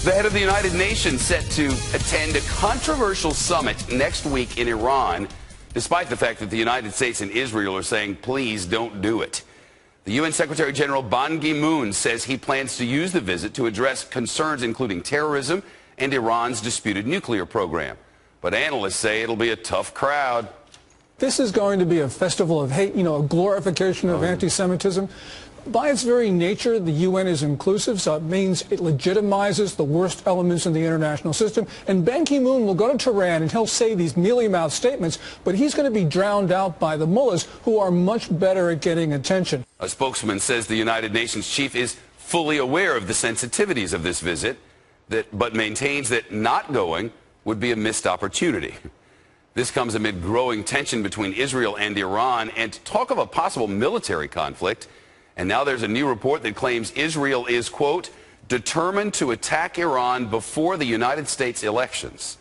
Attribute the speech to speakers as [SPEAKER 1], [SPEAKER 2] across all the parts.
[SPEAKER 1] The head of the United Nations set to attend a controversial summit next week in Iran, despite the fact that the United States and Israel are saying, please don't do it. The UN Secretary General Ban Ki-moon says he plans to use the visit to address concerns including terrorism and Iran's disputed nuclear program. But analysts say it'll be a tough crowd.
[SPEAKER 2] This is going to be a festival of hate, a glorification of anti-Semitism. By its very nature, the UN is inclusive, so it means it legitimizes the worst elements in the international system. And Ban Ki-moon will go to Tehran and he'll say these mealy-mouthed statements, but he's going to be drowned out by the mullahs, who are much better at getting attention.
[SPEAKER 1] A spokesman says the United Nations chief is fully aware of the sensitivities of this visit, but maintains that not going would be a missed opportunity. This comes amid growing tension between Israel and Iran and talk of a possible military conflict. And now there's a new report that claims Israel is, quote, determined to attack Iran before the United States elections.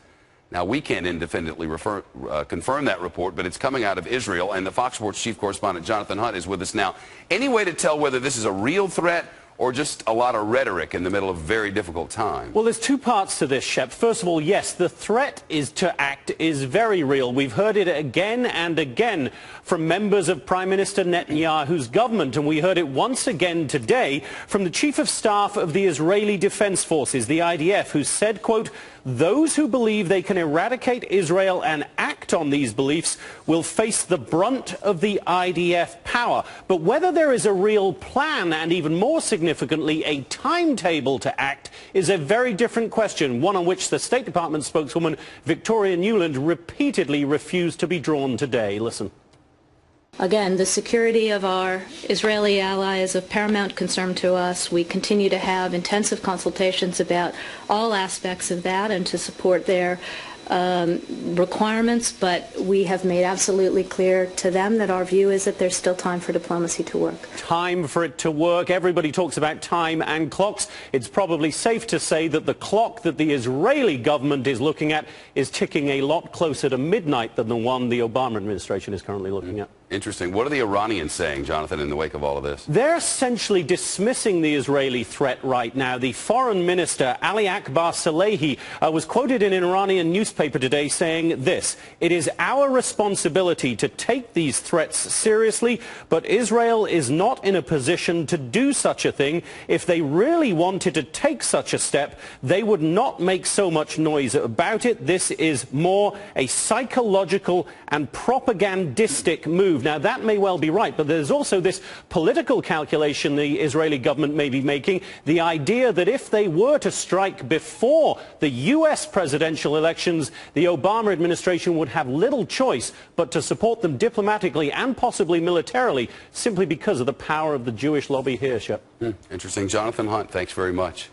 [SPEAKER 1] Now, we can't independently confirm that report, but it's coming out of Israel, and the Fox Sports chief correspondent Jonathan Hunt is with us now. Any way to tell whether this is a real threat or just a lot of rhetoric in the middle of a very difficult time?
[SPEAKER 3] Well, there's two parts to this, Shep. First of all, yes, the threat to act is very real. We've heard it again and again from members of Prime Minister Netanyahu's government, and we heard it once again today from the Chief of Staff of the Israeli Defense Forces, the IDF, who said, quote, those who believe they can eradicate Israel and act on these beliefs will face the brunt of the IDF power. But whether there is a real plan and, even more significantly, a timetable to act is a very different question, one on which the State Department spokeswoman Victoria Nuland repeatedly refused to be drawn today. Listen.
[SPEAKER 4] Again, the security of our Israeli ally is of paramount concern to us. We continue to have intensive consultations about all aspects of that and to support their requirements, but we have made absolutely clear to them that our view is that there's still time for diplomacy to work.
[SPEAKER 3] Time for it to work. Everybody talks about time and clocks. It's probably safe to say that the clock that the Israeli government is looking at is ticking a lot closer to midnight than the one the Obama administration is currently looking at.
[SPEAKER 1] Interesting. What are the Iranians saying, Jonathan, in the wake of all of this?
[SPEAKER 3] They're essentially dismissing the Israeli threat right now. The foreign minister, Ali Akbar Salehi, was quoted in an Iranian newspaper today saying this: it is our responsibility to take these threats seriously, but Israel is not in a position to do such a thing. If they really wanted to take such a step, they would not make so much noise about it. This is more a psychological and propagandistic move. Now, that may well be right, but there's also this political calculation the Israeli government may be making, the idea that if they were to strike before the U.S. presidential elections, the Obama administration would have little choice but to support them diplomatically and possibly militarily, simply because of the power of the Jewish lobby here, Shep.
[SPEAKER 1] Interesting. Jonathan Hunt, thanks very much.